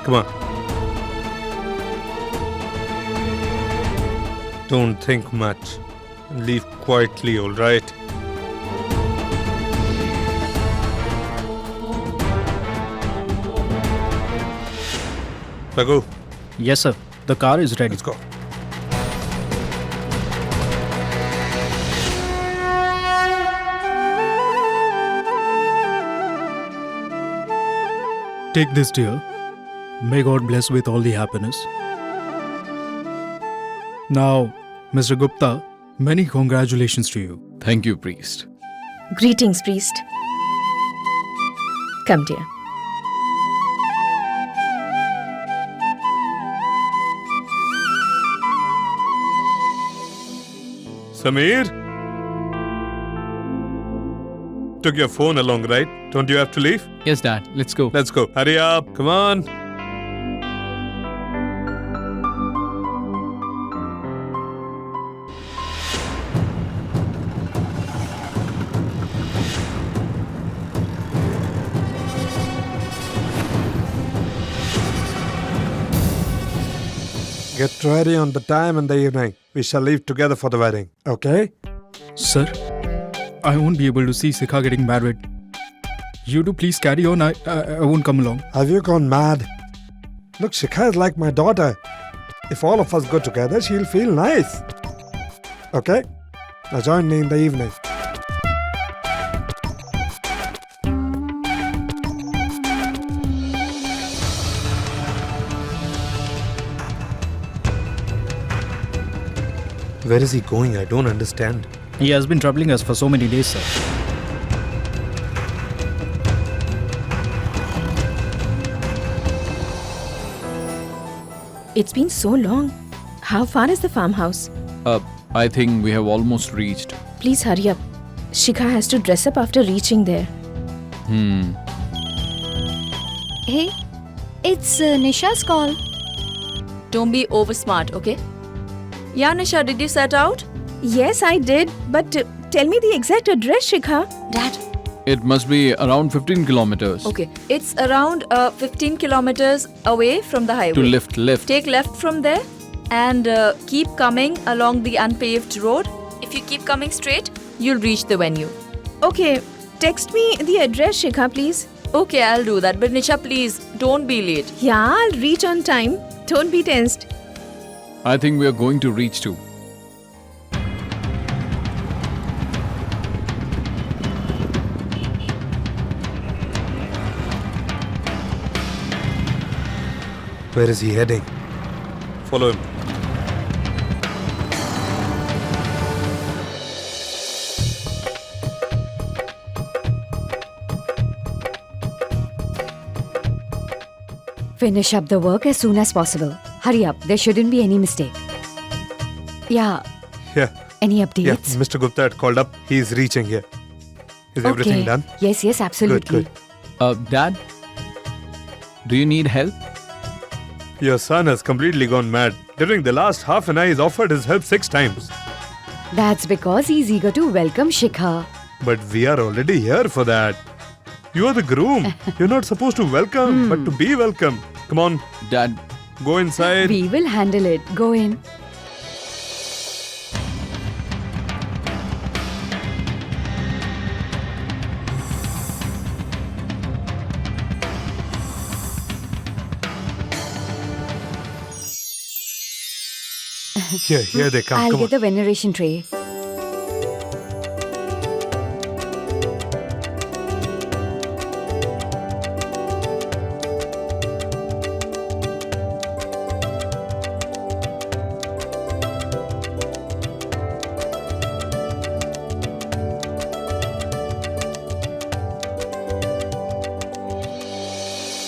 Come on. Don't think much. Leave quietly, all right? Raghu, Yes, sir. The car is ready. let's go. Take this, dear. May God bless with all the happiness. Now, Mr. Gupta, many congratulations to you. Thank you, priest. Greetings, priest. Come, dear. Sameer? Took your phone along, right? Don't you have to leave? Yes, Dad. Let's go. Let's go. Hurry up. Come on. Get ready on the time in the evening. We shall leave together for the wedding. Okay? Sir, I won't be able to see Sikha getting married. You do please carry on. I won't come along. Have you gone mad? Look, Shikha is like my daughter. If all of us go together, she'll feel nice. Okay? Now join me in the evening. Where is he going? I don't understand. He has been troubling us for so many days, sir. It's been so long. How far is the farmhouse? I think we have almost reached. Please hurry up. Shikha has to dress up after reaching there. Hey, it's Nisha's call. Don't be over smart, okay? Yeah, Nisha, did you set out? Yes, I did. But tell me the exact address, Shikha. Dad. It must be around 15 kilometers. Okay, it's around 15 kilometers away from the highway. To left. Take left from there and keep coming along the unpaved road. If you keep coming straight, you'll reach the venue. Okay, text me the address, Shikha, please. Okay, I'll do that. But Nisha, please, don't be late. Yeah, I'll reach on time. Don't be tensed. I think we are going to reach too. Where is he heading? Follow him. Finish up the work as soon as possible. Hurry up, there shouldn't be any mistake. Yeah, Yeah. any Yeah, updates? Mr. Gupta had called up. He's reaching here. Is everything done? Yes, absolutely. Good. Dad, do you need help? Your son has completely gone mad. During the last half an hour, he's offered his help 6 times. That's because he's eager to welcome Shikha. But we are already here for that. You are the groom. You're not supposed to welcome, but to be welcome. Come on, Dad, go inside. We will handle it. Go in. Here they come. I'll Come get on. the veneration tray.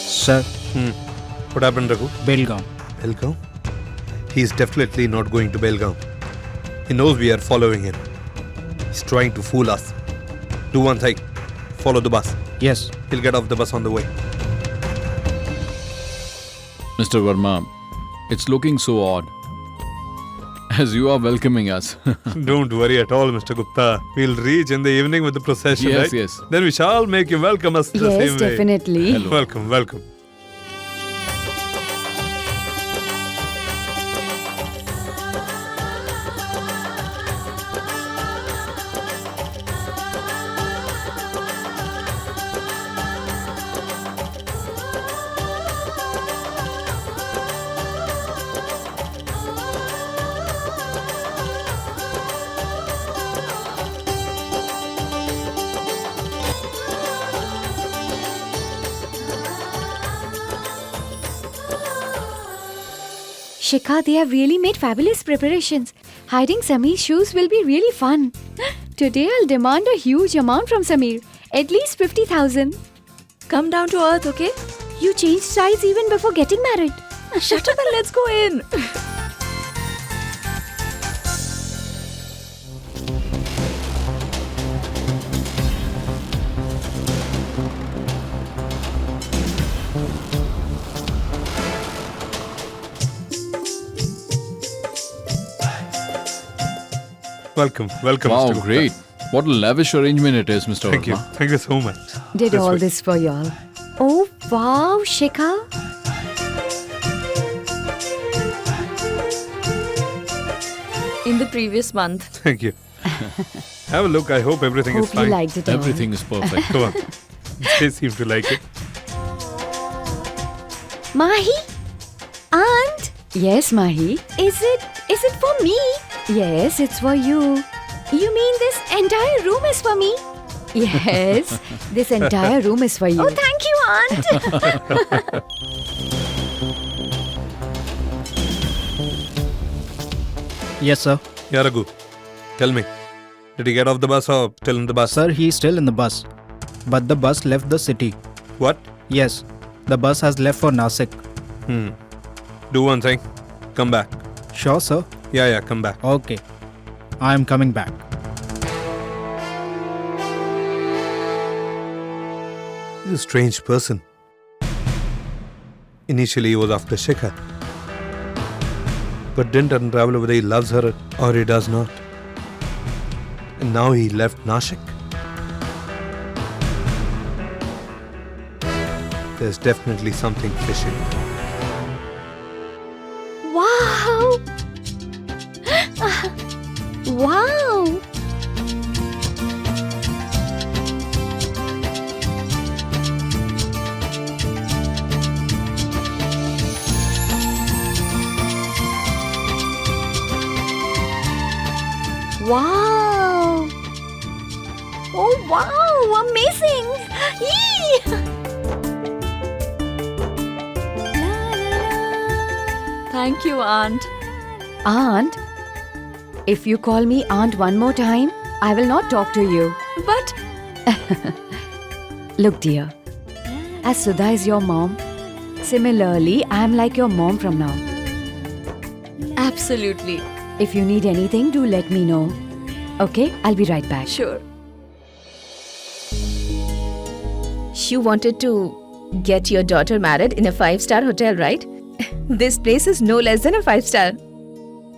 Sir, What happened, Raghu? Belgaum. Belgaum? He's definitely not going to Belgaum. He knows we are following him. He's trying to fool us. Do one thing. Follow the bus. Yes. He'll get off the bus on the way. Mr. Verma, it's looking so odd. As you are welcoming us. Don't worry at all, Mr. Gupta. We'll reach in the evening with the procession, Yes, right? yes. Then we shall make you welcome us the Yes, same way. definitely. Hello. Welcome, welcome. Shikha, they have really made fabulous preparations. Hiding Sameer's shoes will be really fun. Today I'll demand a huge amount from Sameer. At least 50,000. Come down to earth, okay? You changed sides even before getting married. Shut up and let's go in. Welcome, welcome. Wow, Mr. Gupta. great. What a lavish arrangement it is, Mr. Thank you, Verma. thank you so much. Did This all way. this for y'all. Oh, wow, Shikha. In the previous month. Thank you. Have a look. I hope everything is Hope you fine. liked it all. Everything is perfect. Come on. They seem to like it. Mahi? Aunt? Yes, Mahi. Is it for me? Yes, it's for you. You mean this entire room is for me? Yes, this entire room is for you. Oh, thank you, Aunt. Yes, sir. Yeah, Raghu. Tell me. Did he get off the bus or still in the bus? Sir, he's still in the bus. But the bus left the city. What? Yes, the bus has left for Nasik. Do one thing. Come back. Sure, sir. Yeah, come back. Okay. I am coming back. He's a strange person. Initially, he was after Shikha. But didn't unravel whether he loves her or he does not. And now he left Nashik. There's definitely something fishy. Wow. Wow. Wow. Oh, wow. Amazing. Yee. Thank you, Aunt. Aunt, if you call me Aunt one more time, I will not talk to you. But Look, dear, as Sudha is your mom, similarly, I am like your mom from now. absolutely. If you need anything, do let me know. Okay, I'll be right back. Sure. You wanted to get your daughter married in a 5-star hotel, right? This place is no less than a 5-star.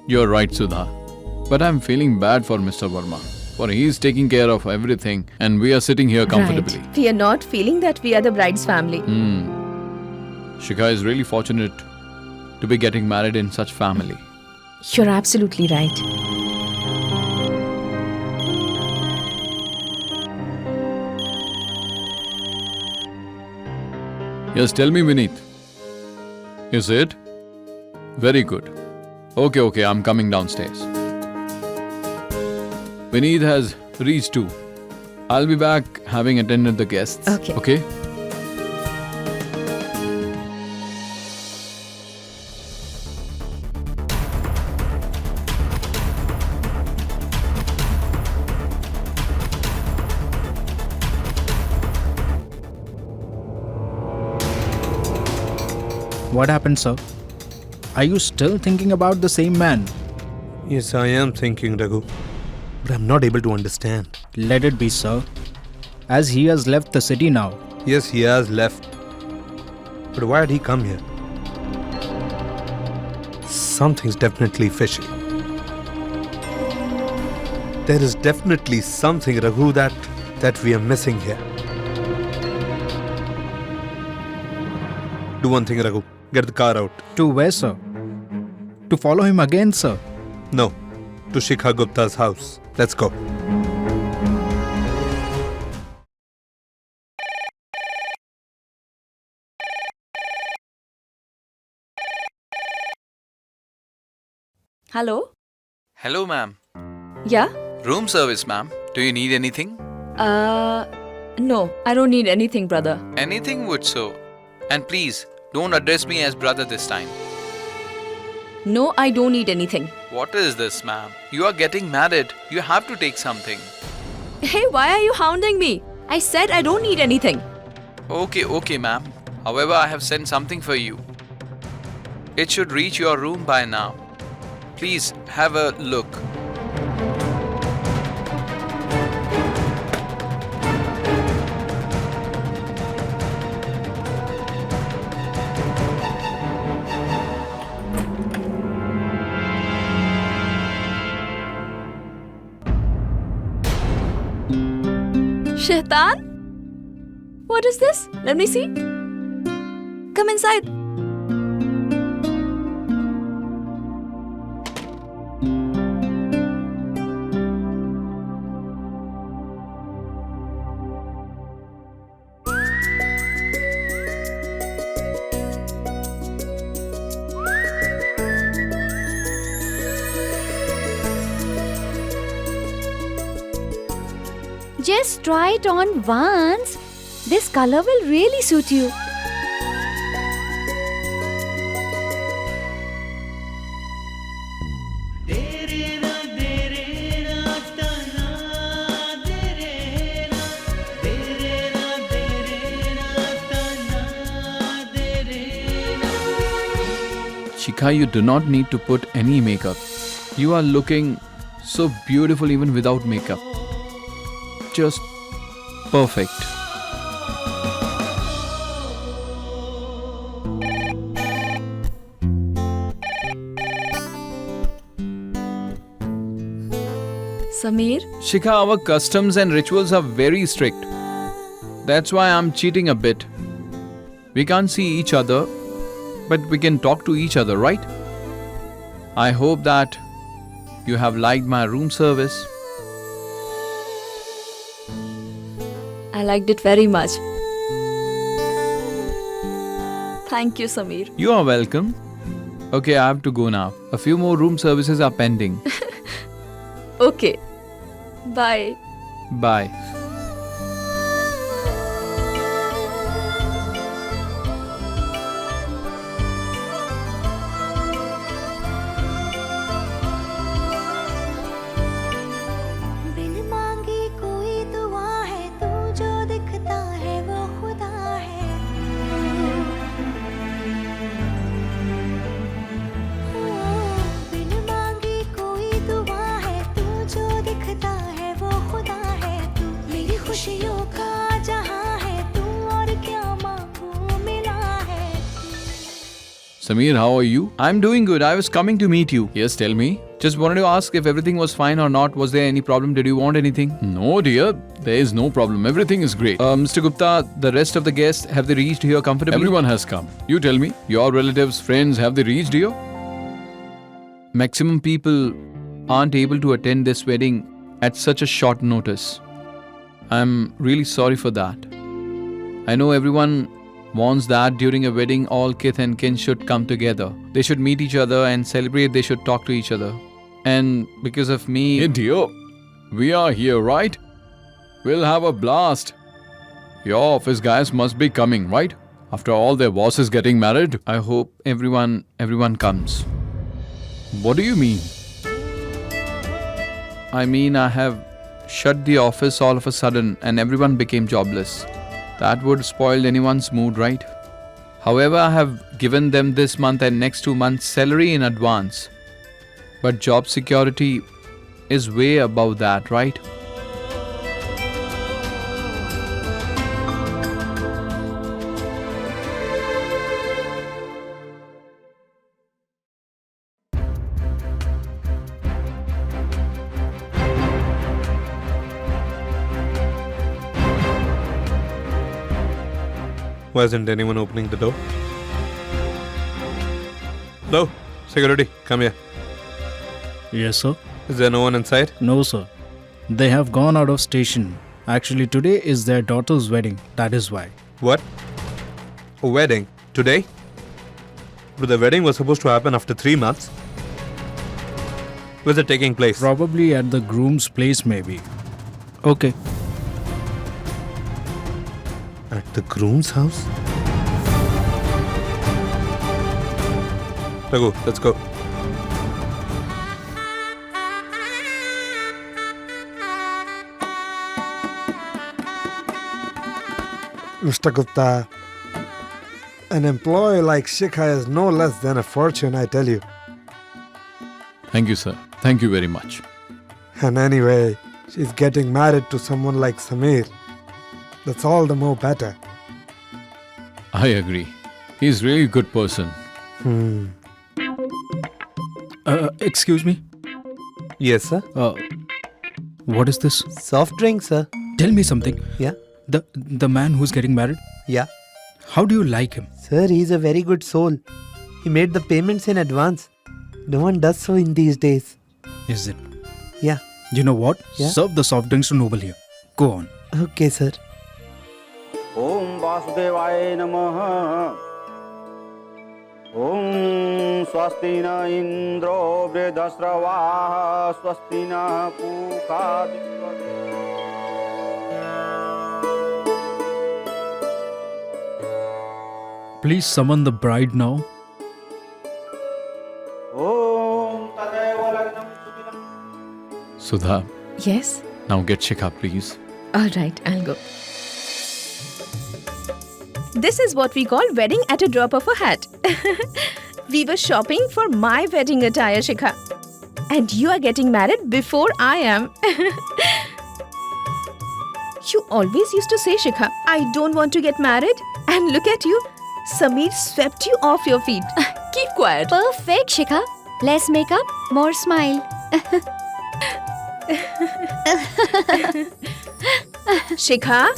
You're right, Sudha. But I'm feeling bad for Mr. Verma. For he's taking care of everything and we are sitting here comfortably. We are not feeling that we are the bride's family. Shikha is really fortunate to be getting married in such family. You're absolutely right. Yes, tell me, Vineet. Is it? Very good. Okay, I'm coming downstairs. Vineet has reached too. I'll be back having attended the guests. Okay. Okay? What happened, sir? Are you still thinking about the same man? Yes, I am thinking, Raghu. But I'm not able to understand. Let it be, sir. As he has left the city now. Yes, he has left. But why did he come here? Something's definitely fishy. There is definitely something, Raghu, that we are missing here. Do one thing, Raghu. Get the car out. To where, sir? To follow him again, sir? No, to Shikha Gupta's house. Let's go. Hello? Hello, ma'am. Yeah? Room service, ma'am. Do you need anything? No, I don't need anything, brother. Anything would so. And please, don't address me as brother this time. No, I don't need anything. What is this, ma'am? You are getting married. You have to take something. Hey, why are you hounding me? I said I don't need anything. Okay, ma'am. However, I have sent something for you. It should reach your room by now. Please have a look. Shaitan? What is this? Let me see. Come inside. Just try it on once. This color will really suit you. Shikha, you do not need to put any makeup. You are looking so beautiful even without makeup. Just perfect. Sameer? Shikha, our customs and rituals are very strict. That's why I'm cheating a bit. We can't see each other, but we can talk to each other, right? I hope that you have liked my room service. I liked it very much. Thank you, Sameer. You are welcome. Okay, I have to go now. A few more room services are pending. Okay. Bye. Bye. बिन मांगी कोई दुआ है तू जो दिखता है वो खुदा है बिन मांगी कोई दुआ है तू जो दिखता है वो खुदा है तू मेरी खुशियों का जहां है तू और क्या मांगू मिला है Sameer, how are you? I'm doing good. I was coming to meet you. Yes, tell me. Just wanted to ask if everything was fine or not. Was there any problem? Did you want anything? No, dear. There is no problem. Everything is great. Mr. Gupta, the rest of the guests, have they reached here comfortably? Everyone has come. You tell me. Your relatives, friends, have they reached here? Maximum people aren't able to attend this wedding at such a short notice. I'm really sorry for that. I know everyone wants that during a wedding all kith and kin should come together. They should meet each other and celebrate, they should talk to each other. And because of me... Hey dear, we are here, right? We'll have a blast. Your office guys must be coming, right? After all, their boss is getting married. I hope everyone comes. What do you mean? I mean, I have shut the office all of a sudden and everyone became jobless. That would spoil anyone's mood, right? However, I have given them this month and next 2 months' salary in advance. But job security is way above that, right? Why isn't anyone opening the door? Hello? Security, come here. Yes, sir. Is there no one inside? No, sir. They have gone out of station. Actually, today is their daughter's wedding. That is why. What? A wedding? Today? But the wedding was supposed to happen after 3 months. Where's it taking place? Probably at the groom's place, maybe. Okay. At the groom's house? Raghu, let's go. Mr. Gupta, an employee like Shikha is no less than a fortune, I tell you. Thank you, sir. Thank you very much. And anyway, she's getting married to someone like Samir. That's all the more better. I agree. He's really a good person. Excuse me. Yes, sir. What is this? Soft drink, sir. Tell me something. Yeah. The man who's getting married. Yeah. How do you like him? Sir, he's a very good soul. He made the payments in advance. No one does so in these days. Is it? Yeah. You know what? Yeah? Serve the soft drinks to Noble here. Go on. Okay, sir. Om Vasudevaya Namaha. Om Swastina Indro Vridhasravaha Swastina Pukha Vishwade. Please summon the bride now. Om Tadaiva Lagnam Sudhinam. Sudha, Yes? now get Shikha, please. Alright, I'll go. This is what we call wedding at a drop of a hat. We were shopping for my wedding attire, Shikha. And you are getting married before I am. You always used to say, Shikha, I don't want to get married. And look at you. Samir swept you off your feet. Keep quiet. Perfect, Shikha. Less makeup, more smile. Shikha?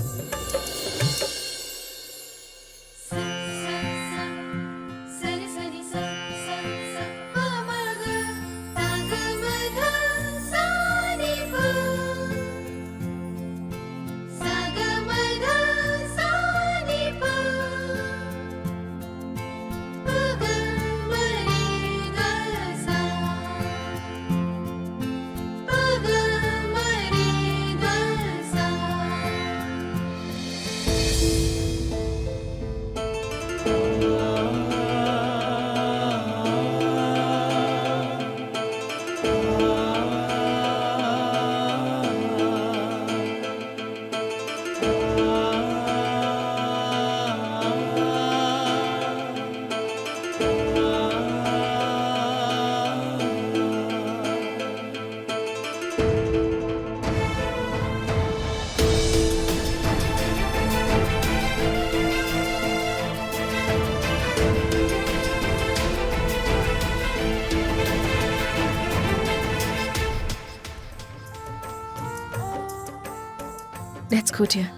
Let's go, dear.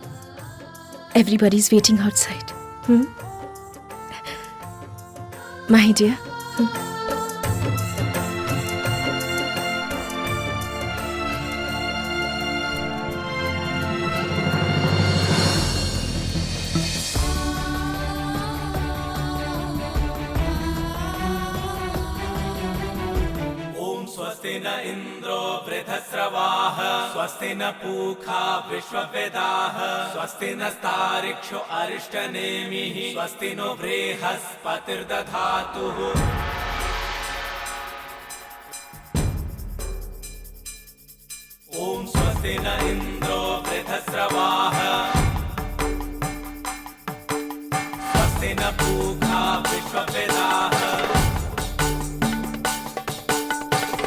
Everybody's waiting outside. My dear. स्वस्ति न इन्द्रो वृद्धस्रवाः स्वस्ति न पूषा विश्ववेदाः स्वस्ति नस्तारिक्षो अरिष्टनेमिः स्वस्ति no बृहस्पतिर्दधातुः ॐ स्वस्ति न इन्द्रो वृद्धस्रवाः स्वस्ति न पूषा विश्ववेदाः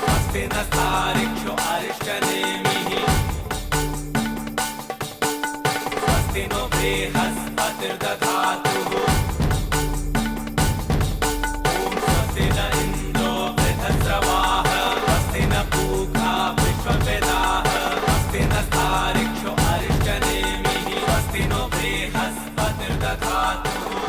स्वस्ति नस्तारिक्षो अरिष्टनेमिः स्वस्ति नो बृहस्पतिर्दधातुः ॐ स्वस्ति न इन्द्रो वृद्धस्रवाः स्वस्ति न पूषा विश्ववेदाः स्वस्ति नस्तारिक्षो अरिष्टनेमिः स्वस्ति नो बृहस्पतिर्दधातुः